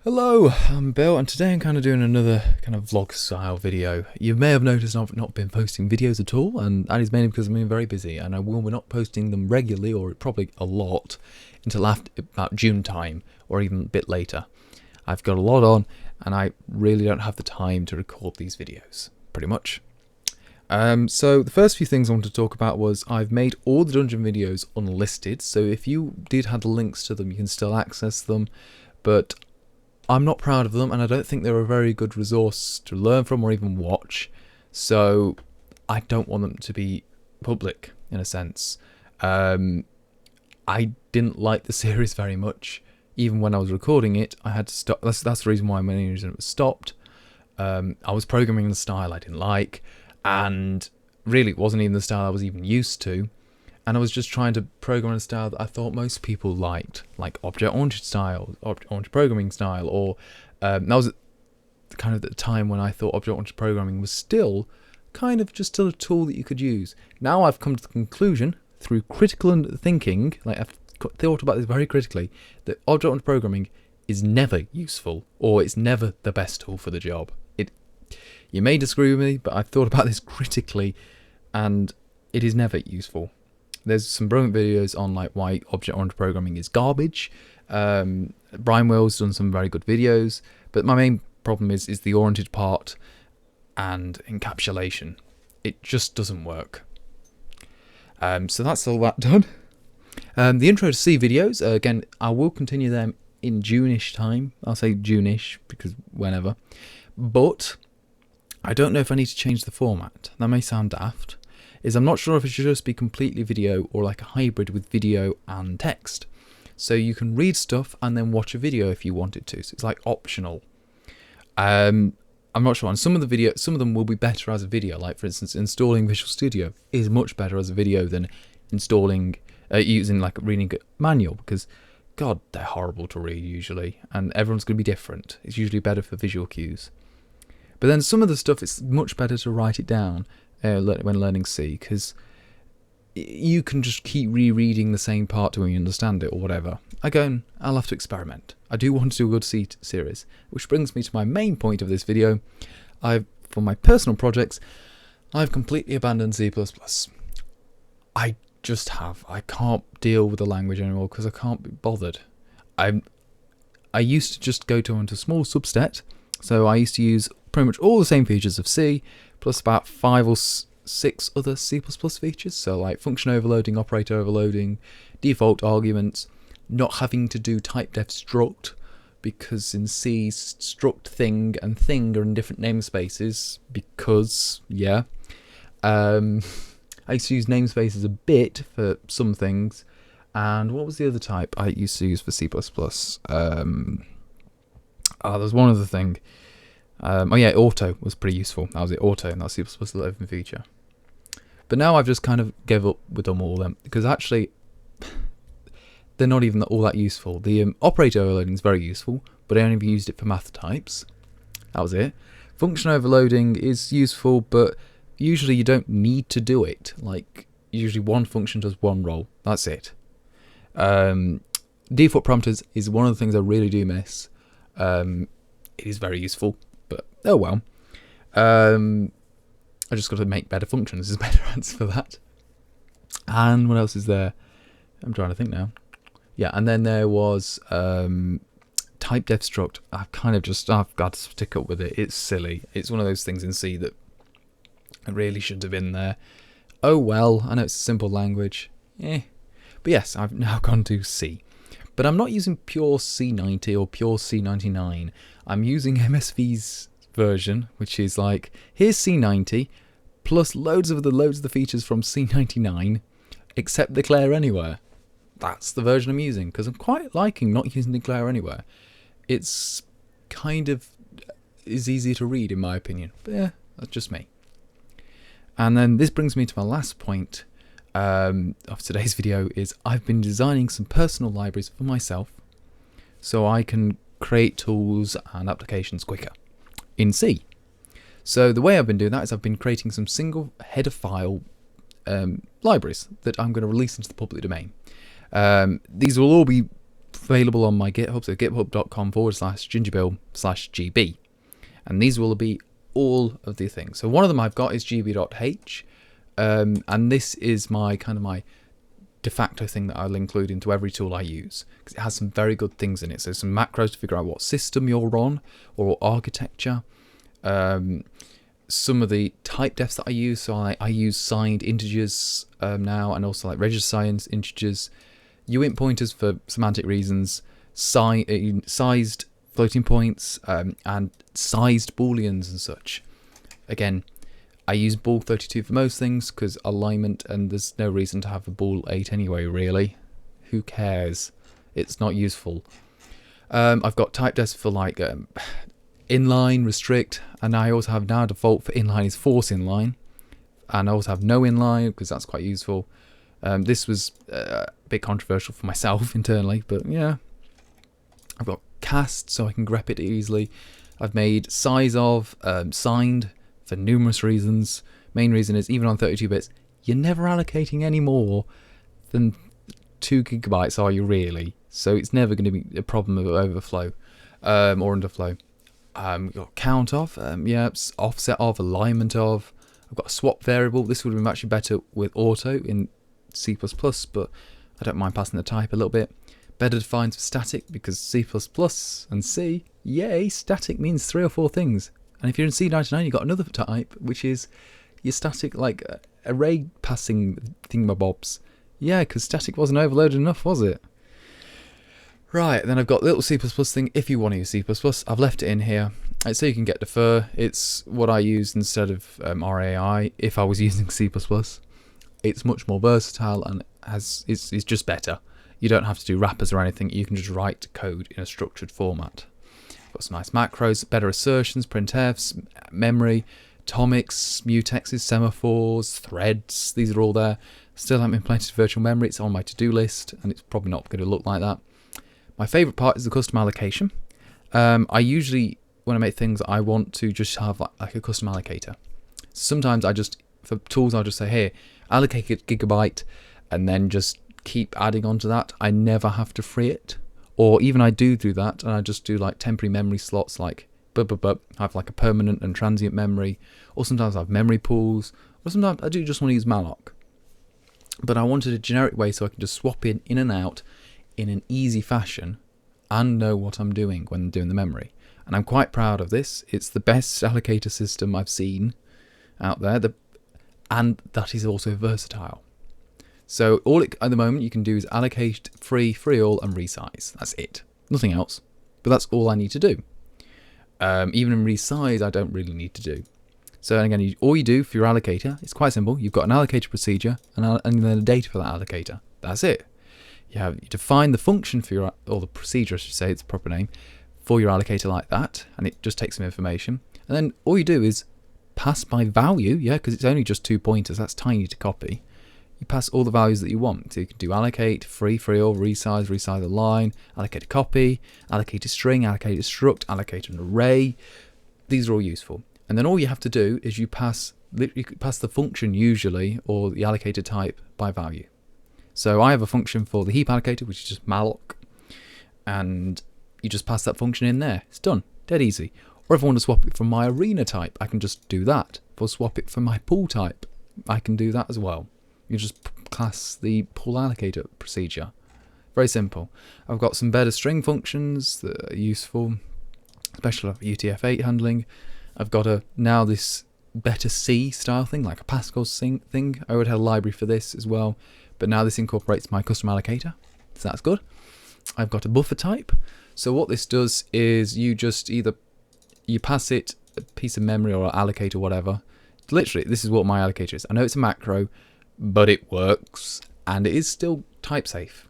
Hello, I'm Bill, and today I'm kind of doing another kind of vlog style video. You may have noticed I've not been posting videos at all, and that is mainly because I'm being very busy, and I will be not posting them regularly, or probably a lot, until after about June time, or even a bit later. I've got a lot on, and I really don't have the time to record these videos, pretty much. So the first few things I wanted to talk about was I've made all the dungeon videos unlisted, so if you did have the links to them, you can still access them, but I'm not proud of them, and I don't think they're a very good resource to learn from or even watch, so I don't want them to be public, in a sense. I didn't like the series very much. Even when I was recording it, I had to stop. That's the reason why my reason it was stopped. I was programming in a style I didn't like, and really it wasn't even the style I was even used to. And I was just trying to program in a style that I thought most people liked, like object-oriented style, object-oriented programming style, or that was kind of the time when I thought object-oriented programming was still kind of just still a tool that you could use. Now I've come to the conclusion, through critical thinking, like I've thought about this very critically, that object-oriented programming is never useful, or it's never the best tool for the job. You may disagree with me, but I've thought about this critically, and it is never useful. There's some brilliant videos on like why object-oriented programming is garbage. Brian Will's done some very good videos, but my main problem is the oriented part and encapsulation. It just doesn't work. So that's all that done. The intro to C videos, again, I will continue them in June-ish time. I'll say June-ish because whenever. But I don't know if I need to change the format. That may sound daft. I'm not sure if it should just be completely video or like a hybrid with video and text. So you can read stuff and then watch a video if you wanted to. So it's like optional. I'm not sure. And some of them will be better as a video. Like for instance, installing Visual Studio is much better as a video than installing using like reading a manual, because God, they're horrible to read usually, and everyone's going to be different. It's usually better for visual cues. But then some of the stuff, it's much better to write it down when learning C, because you can just keep rereading the same part till you understand it or whatever. Again, I'll have to experiment. I do want to do a good C series, which brings me to my main point of this video. For my personal projects, I've completely abandoned C++. I just have. I can't deal with the language anymore because I can't be bothered. I used to just go into a small subset, so I used to use pretty much all the same features of C, plus about 5 or 6 other C++ features, so like function overloading, operator overloading, default arguments, not having to do typedef struct, because in C, struct thing and thing are in different namespaces, because, yeah. I used to use namespaces a bit for some things, and what was the other type I used to use for C++? There's one other thing. Oh yeah, auto was pretty useful. That was it, auto, and that's C++ 11 feature. But now I've just kind of gave up with them all, because actually they're not even all that useful. The operator overloading is very useful, but I only used it for math types. That was it. Function overloading is useful, but usually you don't need to do it. Like, usually one function does one role. That's it. Default parameters is one of the things I really do miss. It is very useful, but oh well. I just got to make better functions is a better answer for that. And what else is there? I'm trying to think now. Yeah, and then there was typedef struct. I've got to stick up with it. It's silly. It's one of those things in C that really shouldn't have been there. Oh well, I know it's a simple language. But yes, I've now gone to C. But I'm not using pure C90 or pure C99. I'm using MSV's version, which is like, here's C90 plus loads of the features from C99, except declare anywhere. That's the version I'm using, because I'm quite liking not using declare anywhere. It's kind of is easier to read in my opinion. But yeah, that's just me. And then this brings me to my last point of today's video is I've been designing some personal libraries for myself so I can create tools and applications quicker in C. So the way I've been doing that is I've been creating some single header file libraries that I'm going to release into the public domain. These will all be available on my GitHub, so github.com/gingerbill/gb. And these will be all of the things. So one of them I've got is gb.h, and this is my de facto thing that I'll include into every tool I use, because it has some very good things in it. So some macros to figure out what system you're on or architecture. Some of the type defs that I use, so I use signed integers now, and also like register signed integers, uint pointers for semantic reasons, sized floating points, and sized booleans and such. Again, I use bool 32 for most things because alignment, and there's no reason to have a bool 8 anyway, really. Who cares? It's not useful. I've got type defs for like inline, restrict, and I also have now default for inline is force inline, and I also have no inline because that's quite useful. This was a bit controversial for myself internally, but yeah. I've got cast so I can grep it easily. I've made size of signed for numerous reasons. Main reason is even on 32 bits, you're never allocating any more than 2 gigabytes, are you really? So it's never going to be a problem of overflow or underflow. We've got count of, offset of, alignment of. I've got a swap variable. This would have been actually better with auto in C++, but I don't mind passing the type a little bit. Better defined for static, because C++ and C, yay, static means 3 or 4 things. And if you're in C99, you've got another type, which is your static, like array passing thingamabobs. Yeah, because static wasn't overloaded enough, was it? Right, then I've got little C++ thing. If you want to use C++, I've left it in here. So you can get defer. It's what I used instead of RAI if I was using C++. It's much more versatile and it's just better. You don't have to do wrappers or anything. You can just write code in a structured format. Got some nice macros, better assertions, printfs, memory, atomics, mutexes, semaphores, threads. These are all there. Still haven't implemented virtual memory. It's on my to-do list, and it's probably not going to look like that. My favourite part is the custom allocation. I usually, when I make things, I want to just have like a custom allocator. Sometimes for tools, I'll just say, hey, allocate a gigabyte, and then just keep adding on to that. I never have to free it. Or even I do that, and I just do like temporary memory slots, like have like a permanent and transient memory. Or sometimes I have memory pools. Or sometimes I do just want to use malloc. But I wanted a generic way so I can just swap in and out in an easy fashion and know what I'm doing when doing the memory. And I'm quite proud of this. It's the best allocator system I've seen out there, and that is also versatile. So at the moment you can do is allocate, free all, and resize. That's it. Nothing else. But that's all I need to do. Even in resize, I don't really need to do. So again, all you do for your allocator, it's quite simple. You've got an allocator procedure and then a data for that allocator. That's it. You define the function for or the procedure, I should say, it's the proper name, for your allocator like that, and it just takes some information. And then all you do is pass by value, because it's only just 2 pointers, that's tiny to copy. You pass all the values that you want. So you can do allocate, free all, resize a line, allocate a copy, allocate a string, allocate a struct, allocate an array. These are all useful. And then all you have to do is you pass the function usually, or the allocator type, by value. So I have a function for the heap allocator, which is just malloc, and you just pass that function in there. It's done. Dead easy. Or if I want to swap it from my arena type, I can just do that. If I swap it from my pool type, I can do that as well. You just class the pool allocator procedure. Very simple. I've got some better string functions that are useful, especially like UTF-8 handling. I've got this better C style thing, like a Pascal thing. I already had a library for this as well, but now this incorporates my custom allocator, so that's good. I've got a buffer type. So what this does is you pass it a piece of memory or allocate or whatever. Literally, this is what my allocator is. I know it's a macro, but it works, and it is still type safe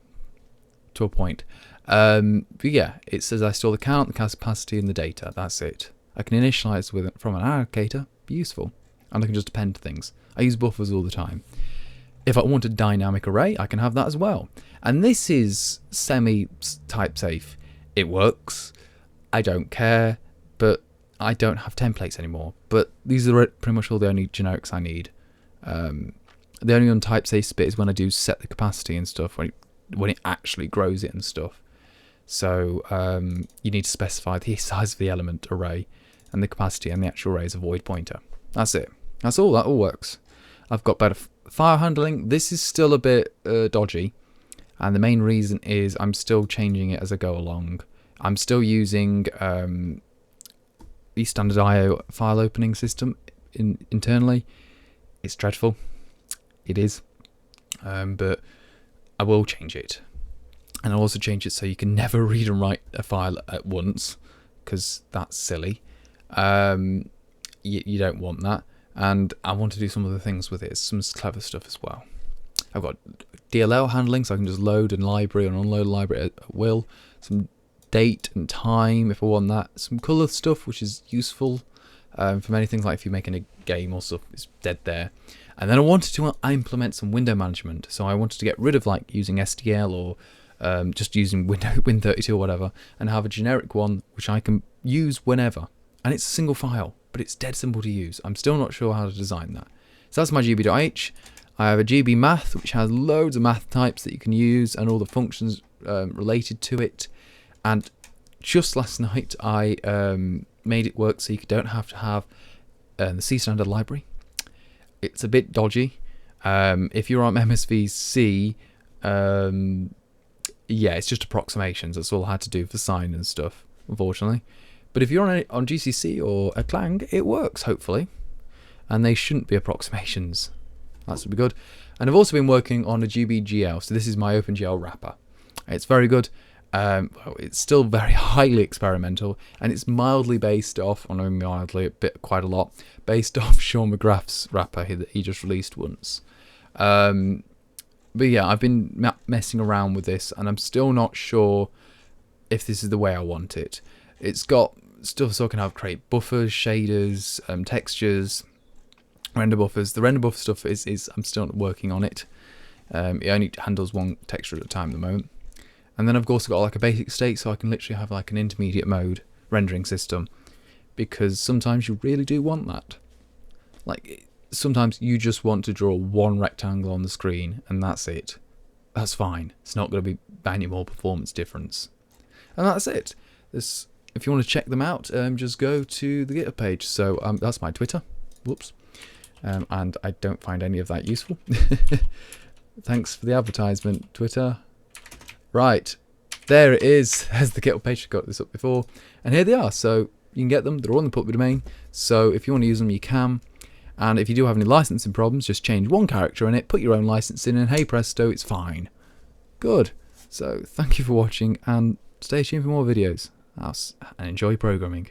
to a point. But yeah, it says I store the count, the capacity, and the data. That's it. I can initialize from an allocator. Be useful, and I can just append things. I use buffers all the time. If I want a dynamic array, I can have that as well. And this is semi-type safe. It works. I don't care, but I don't have templates anymore. But these are pretty much all the only generics I need. The only untype safe bit is when I do set the capacity and stuff, when it actually grows it and stuff. So you need to specify the size of the element array and the capacity and the actual array is a void pointer. That's it. That's all. That all works. I've got better file handling. This is still a bit dodgy, and the main reason is I'm still changing it as I go along. I'm still using the standard IO file opening system internally. It's dreadful. It is. But I will change it. And I'll also change it so you can never read and write a file at once, because that's silly. You don't want that. And I want to do some other things with it, some clever stuff as well. I've got DLL handling, so I can just load a library and unload a library at will. Some date and time if I want that. Some colour stuff, which is useful for many things, like if you're making a game or stuff, it's dead there. And then I wanted to implement some window management. So I wanted to get rid of like using STL or just using Win32 or whatever, and have a generic one which I can use whenever. And it's a single file, but it's dead simple to use. I'm still not sure how to design that. So that's my gb.h. I have a gb math, which has loads of math types that you can use and all the functions related to it. And just last night I made it work so you don't have to have the C standard library. It's a bit dodgy. If you're on MSVC, yeah, it's just approximations. That's all I had to do for sign and stuff, unfortunately. But if you're on GCC or a Clang, it works, hopefully. And they shouldn't be approximations. That should be good. And I've also been working on a GBGL. So this is my OpenGL wrapper. It's very good. Well, it's still very highly experimental. And it's mildly based off, or no, mildly, quite a lot, based off Sean McGrath's wrapper that he just released once. But yeah, I've been messing around with this, and I'm still not sure if this is the way I want it. It's got stuff so I can create buffers, shaders, textures, render buffers. The render buffer stuff is I'm still working on it. It only handles one texture at a time at the moment. And then I've also got like a basic state, so I can literally have like an intermediate mode rendering system, because sometimes you really do want that. Like, sometimes you just want to draw one rectangle on the screen and that's it. That's fine. It's not going to be any more performance difference. And that's it. If you want to check them out, just go to the GitHub page. So that's my Twitter. Whoops. And I don't find any of that useful. Thanks for the advertisement, Twitter. Right. There it is. There's the GitHub page. I got this up before. And here they are. So you can get them. They're all in the public domain. So if you want to use them, you can. And if you do have any licensing problems, just change one character in it, put your own license in, and hey presto, it's fine. Good. So thank you for watching, and stay tuned for more videos. And enjoy programming.